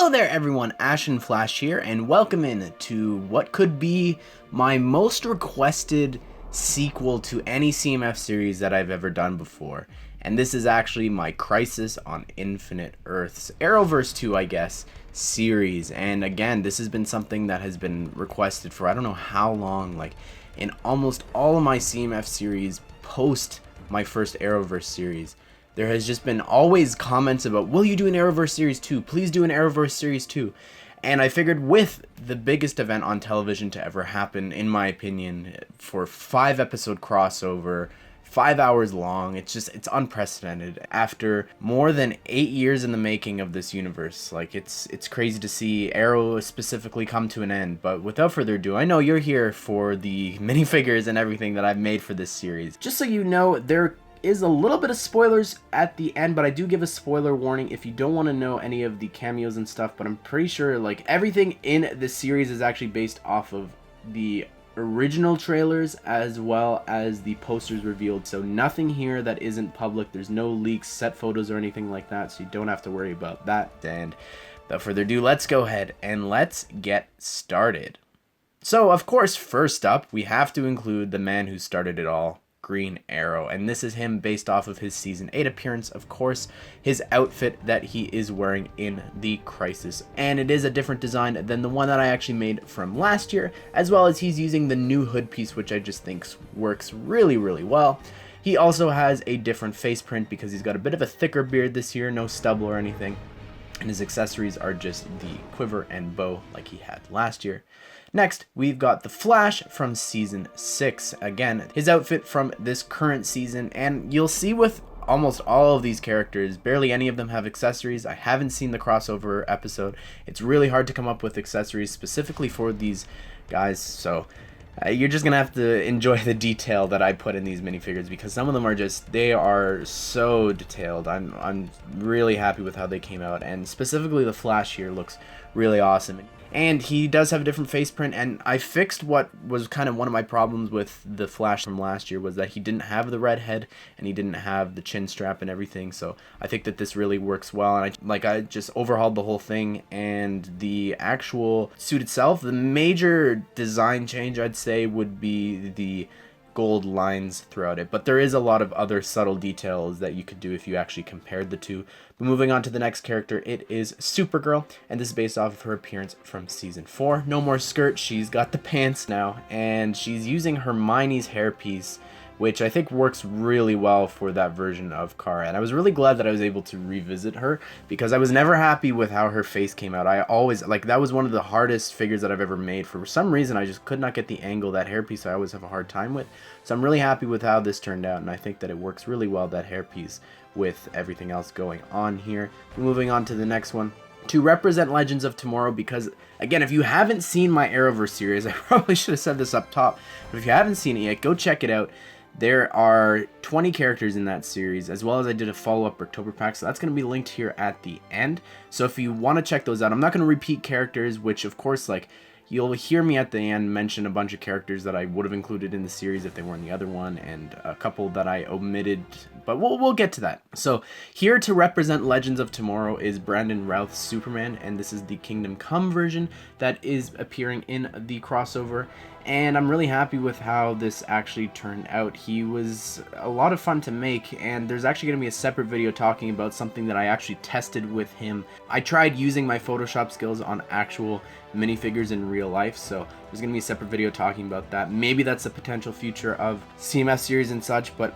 Hello there everyone, Ashnflash here, and welcome in to what could be my most requested sequel to any CMF series that I've ever done before. And this is actually my Crisis on Infinite Earths, Arrowverse 2 I guess, series. And again, this has been something that has been requested for I don't know how long, like in almost all of my CMF series post my first Arrowverse series. There has just been always comments about, will you do an Arrowverse Series 2? Please do an Arrowverse Series 2. And I figured with the biggest event on television to ever happen, in my opinion, for 5-episode crossover, 5 hours long, it's unprecedented. After more than 8 years in the making of this universe, like it's crazy to see Arrow specifically come to an end. But without further ado, I know you're here for the minifigures and everything that I've made for this series. Just so you know, there is a little bit of spoilers at the end, but I do give a spoiler warning if you don't want to know any of the cameos and stuff. But I'm pretty sure like everything in the series is actually based off of the original trailers as well as the posters revealed, so nothing here that isn't public. There's no leaks, set photos, or anything like that, so you don't have to worry about that. And without further ado, let's go ahead and let's get started. So of course, first up we have to include the man who started it all, Green Arrow, and this is him based off of his season 8 appearance, of course, his outfit that he is wearing in the Crisis, and it is a different design than the one that I actually made from last year, as well as he's using the new hood piece, which I just think works really well. He also has a different face print because he's got a bit of a thicker beard this year, no stubble or anything, and his accessories are just the quiver and bow like he had last year. Next, we've got the Flash from Season 6. Again, his outfit from this current season, and you'll see with almost all of these characters, barely any of them have accessories. I haven't seen the crossover episode. It's really hard to come up with accessories specifically for these guys, so you're just gonna have to enjoy the detail that I put in these minifigures because some of them are just, they are so detailed. I'm really happy with how they came out, and specifically the Flash here looks really awesome. And he does have a different face print, and I fixed what was kind of one of my problems with the Flash from last year, was that he didn't have the red head and he didn't have the chin strap and everything. So I think that this really works well, and I just overhauled the whole thing. And the actual suit itself, the major design change I'd say would be the gold lines throughout it, but there is a lot of other subtle details that you could do if you actually compared the two. But moving on to the next character, it is Supergirl, and this is based off of her appearance from season 4. No more skirt, she's got the pants now, and she's using Hermione's hairpiece, which I think works really well for that version of Kara. And I was really glad that I was able to revisit her because I was never happy with how her face came out. I always, like, that was one of the hardest figures that I've ever made. For some reason, I just could not get the angle. That hairpiece I always have a hard time with. So I'm really happy with how this turned out, and I think that it works really well, that hairpiece, with everything else going on here. Moving on to the next one, to represent Legends of Tomorrow, because again, if you haven't seen my Arrowverse series, I probably should have said this up top, but if you haven't seen it yet, go check it out. There are 20 characters in that series, as well as I did a follow-up October pack, so that's going to be linked here at the end. So if you want to check those out, I'm not going to repeat characters, which of course, like, you'll hear me at the end mention a bunch of characters that I would have included in the series if they were in the other one, and a couple that I omitted, but we'll get to that. So here to represent Legends of Tomorrow is Brandon Routh's Superman, and this is the Kingdom Come version that is appearing in the crossover. And I'm really happy with how this actually turned out. He was a lot of fun to make, and there's actually going to be a separate video talking about something that I actually tested with him. I tried using my Photoshop skills on actual minifigures in real life, so there's going to be a separate video talking about that. Maybe that's a potential future of CMF series and such, but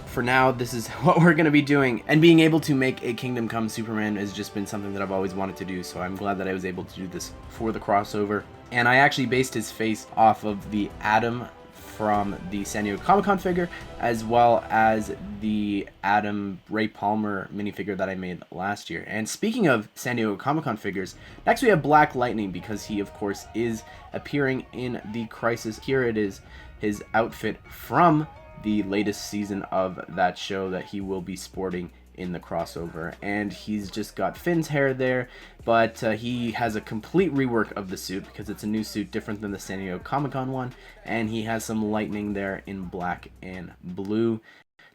for now, this is what we're going to be doing. And being able to make a Kingdom Come Superman has just been something that I've always wanted to do, so I'm glad that I was able to do this for the crossover. And I actually based his face off of the Atom from the San Diego Comic-Con figure, as well as the Adam Ray Palmer minifigure that I made last year. And speaking of San Diego Comic-Con figures, next we have Black Lightning, because he of course is appearing in the Crisis. Here it is, his outfit from the latest season of that show that he will be sporting in the crossover, and he's just got Finn's hair there, but he has a complete rework of the suit because it's a new suit different than the San Diego Comic-Con one, and he has some lightning there in black and blue.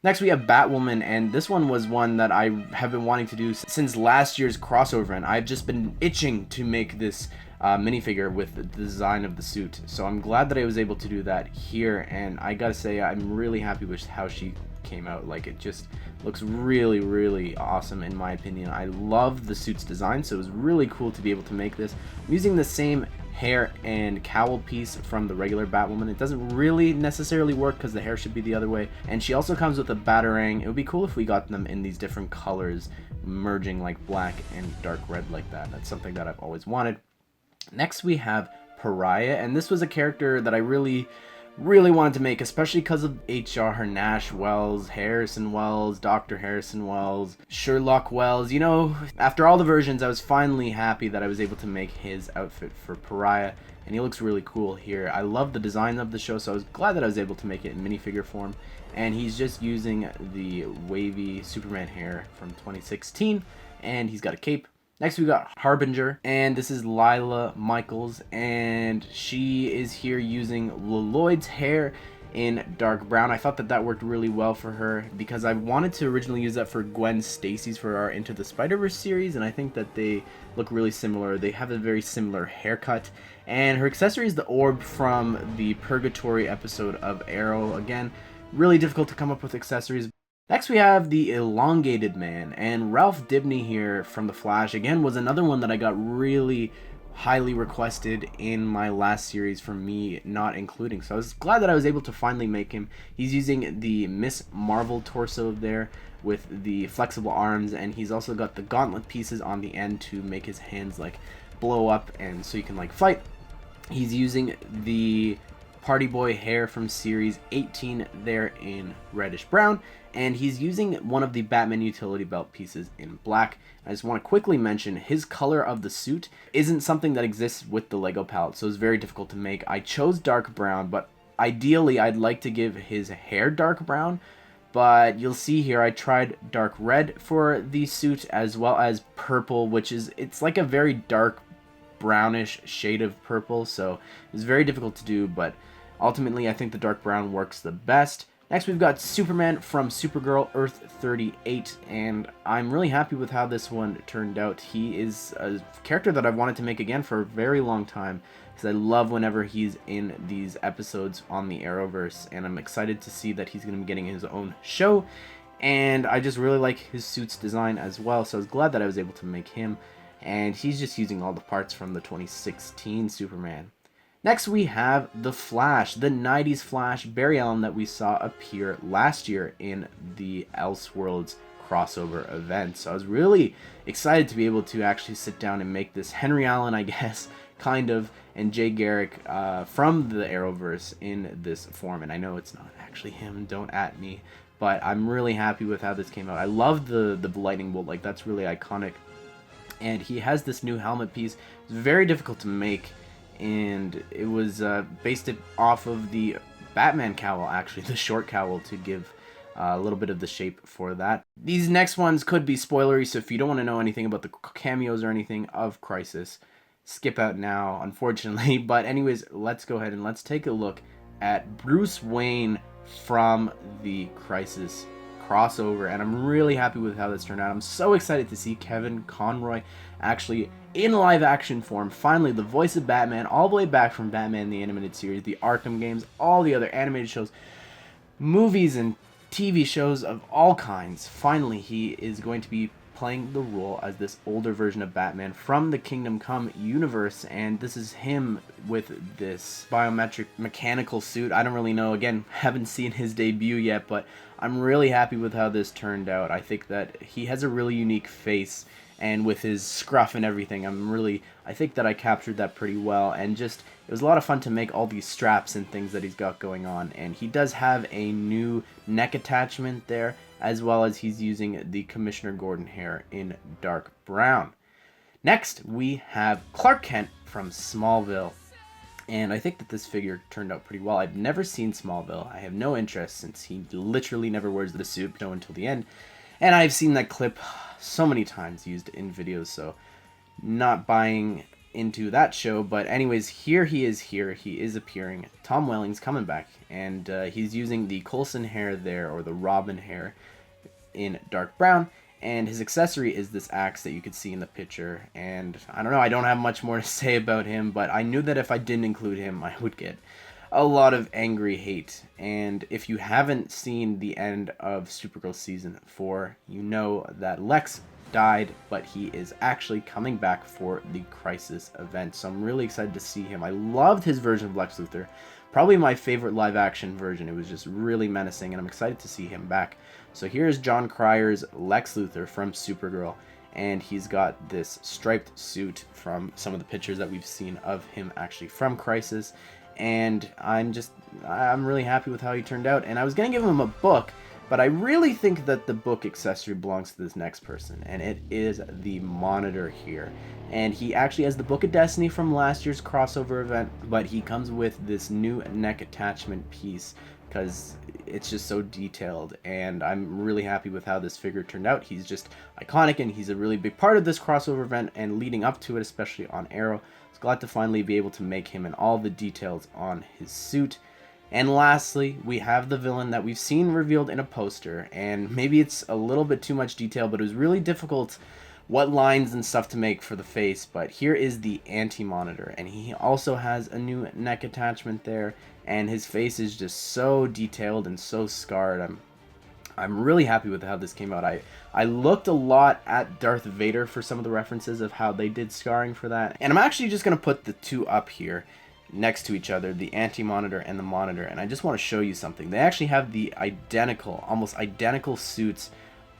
Next we have Batwoman, and this one was one that I have been wanting to do since last year's crossover, and I've just been itching to make this minifigure with the design of the suit. So I'm glad that I was able to do that here, and I gotta say I'm really happy with how she came out. Like, it just looks really, really awesome in my opinion. I love the suit's design, so it was really cool to be able to make this. I'm using the same hair and cowl piece from the regular Batwoman. It doesn't really necessarily work because the hair should be the other way, and she also comes with a batarang. It would be cool if we got them in these different colors, merging like black and dark red like that. That's something that I've always wanted. Next we have Pariah, and this was a character that I really wanted to make, especially because of H.R. Nash Wells, Harrison Wells, Dr. Harrison Wells, Sherlock Wells. You know, after all the versions, I was finally happy that I was able to make his outfit for Pariah, and he looks really cool here. I love the design of the show, so I was glad that I was able to make it in minifigure form, and he's just using the wavy Superman hair from 2016, and he's got a cape. Next we got Harbinger, and this is Lila Michaels, and she is here using Lloyd's hair in dark brown. I thought that that worked really well for her because I wanted to originally use that for Gwen Stacy's for our Into the Spider-Verse series, and I think that they look really similar. They have a very similar haircut, and her accessory is the orb from the Purgatory episode of Arrow. Again, really difficult to come up with accessories. Next we have the Elongated Man, and Ralph Dibny here from The Flash, again, was another one that I got really highly requested in my last series for me not including. So I was glad that I was able to finally make him. He's using the Miss Marvel torso there with the flexible arms, and he's also got the gauntlet pieces on the end to make his hands like blow up and so you can like fight. He's using the Party Boy hair from series 18 there in reddish brown, and he's using one of the Batman utility belt pieces in black. I just want to quickly mention his color of the suit isn't something that exists with the Lego palette, so it's very difficult to make. I chose dark brown, but ideally I'd like to give his hair dark brown, but you'll see here I tried dark red for the suit as well as purple, which is, it's like a very dark brownish shade of purple, so it's very difficult to do, but ultimately I think the dark brown works the best. Next we've got Superman from Supergirl Earth 38, and I'm really happy with how this one turned out. He is a character that I've wanted to make again for a very long time, because I love whenever he's in these episodes on the Arrowverse, and I'm excited to see that he's going to be getting his own show, and I just really like his suit's design as well, so I was glad that I was able to make him, and he's just using all the parts from the 2016 Superman. Next we have the Flash, the 90s Flash, Barry Allen that we saw appear last year in the Elseworlds crossover event. So I was really excited to be able to actually sit down and make this Henry Allen, I guess, kind of, and Jay Garrick from the Arrowverse in this form. And I know it's not actually him, don't at me, but I'm really happy with how this came out. I love the lightning bolt, like that's really iconic. And he has this new helmet piece. It's very difficult to make, and it was based off of the Batman cowl, actually, the short cowl, to give a little bit of the shape for that. These next ones could be spoilery, so if you don't want to know anything about the cameos or anything of Crisis, skip out now, unfortunately. But anyways, let's go ahead and let's take a look at Bruce Wayne from the Crisis crossover, and I'm really happy with how this turned out. I'm so excited to see Kevin Conroy actually in live action form, finally the voice of Batman, all the way back from Batman the Animated Series, the Arkham games, all the other animated shows, movies and TV shows of all kinds. Finally he is going to be playing the role as this older version of Batman from the Kingdom Come universe, and this is him with this biometric mechanical suit. I don't really know, again, haven't seen his debut yet, but I'm really happy with how this turned out. I think that he has a really unique face, and with his scruff and everything, I think that I captured that pretty well, and just, it was a lot of fun to make all these straps and things that he's got going on. And he does have a new neck attachment there, as well as he's using the Commissioner Gordon hair in dark brown. Next, we have Clark Kent from Smallville. And I think that this figure turned out pretty well. I've never seen Smallville. I have no interest since he literally never wears the suit until the end. And I've seen that clip so many times used in videos, so not buying into that show. But anyways, here he is appearing. Tom Welling's coming back, and he's using the Coulson hair there, or the Robin hair, in dark brown, and his accessory is this axe that you could see in the picture. And I don't know, I don't have much more to say about him, but I knew that if I didn't include him, I would get a lot of angry hate. And if you haven't seen the end of Supergirl season 4, you know that Lex died, but he is actually coming back for the Crisis event, so I'm really excited to see him. I loved his version of Lex Luthor, probably my favorite live action version. It was just really menacing, and I'm excited to see him back. So here's John Cryer's Lex Luthor from Supergirl, and he's got this striped suit from some of the pictures that we've seen of him actually from Crisis, and I'm really happy with how he turned out. And I was gonna give him a book, but I really think that the book accessory belongs to this next person, and it is the Monitor here. And he actually has the Book of Destiny from last year's crossover event, but he comes with this new neck attachment piece because it's just so detailed, and I'm really happy with how this figure turned out. He's just iconic, and he's a really big part of this crossover event, and leading up to it, especially on Arrow. I was glad to finally be able to make him and all the details on his suit. And lastly, we have the villain that we've seen revealed in a poster, and maybe it's a little bit too much detail, but it was really difficult what lines and stuff to make for the face. But here is the Anti-Monitor, and he also has a new neck attachment there, and his face is just so detailed and so scarred. I'm really happy with how this came out. I looked a lot at Darth Vader for some of the references of how they did scarring for that, and I'm actually just going to put the two up here next to each other, the Anti-Monitor and the Monitor, and I just want to show you something. They actually have the identical, almost identical suits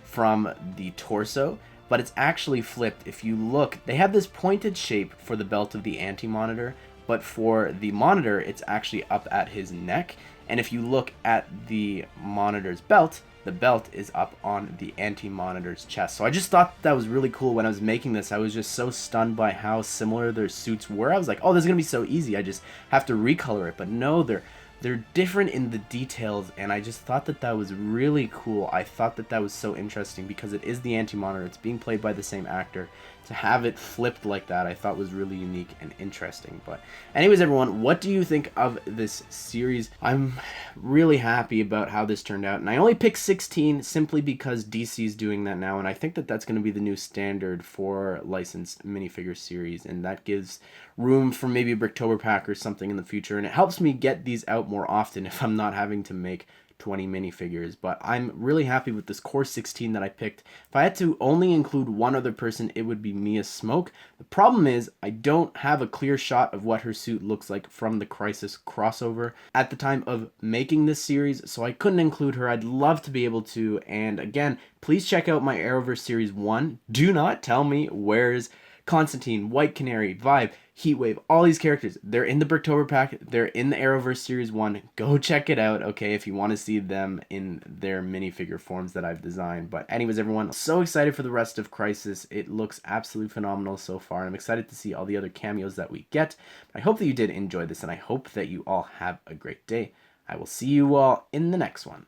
from the torso, but it's actually flipped. If you look, they have this pointed shape for the belt of the Anti-Monitor, but for the Monitor, it's actually up at his neck. And if you look at the Monitor's belt, the belt is up on the Anti-Monitor's chest. So I just thought that was really cool when I was making this. I was just so stunned by how similar their suits were. I was like, oh, this is going to be so easy. I just have to recolor it. But no, they're different in the details, and I just thought that that was really cool. I thought that that was so interesting because it is the Anti-Monitor. It's being played by the same actor. To have it flipped like that, I thought was really unique and interesting. But anyways, everyone, what do you think of this series? I'm really happy about how this turned out, and I only picked 16 simply because DC is doing that now, and I think that that's going to be the new standard for licensed minifigure series, and that gives room for maybe a Bricktober pack or something in the future, and it helps me get these out more often if I'm not having to make 20 minifigures. But I'm really happy with this core 16 that I picked. If I had to only include one other person, it would be Mia Smoke. The problem is I don't have a clear shot of what her suit looks like from the Crisis crossover at the time of making this series, so I couldn't include her. I'd love to be able to, and again, please check out my Arrowverse Series 1. Do not tell me where's Constantine, White Canary, Vibe, Heatwave, all these characters. They're in the Bricktober pack. They're in the Arrowverse Series 1. Go check it out, okay, if you want to see them in their minifigure forms that I've designed. But anyways, everyone, so excited for the rest of Crisis. It looks absolutely phenomenal so far, and I'm excited to see all the other cameos that we get. I hope that you did enjoy this, and I hope that you all have a great day. I will see you all in the next one.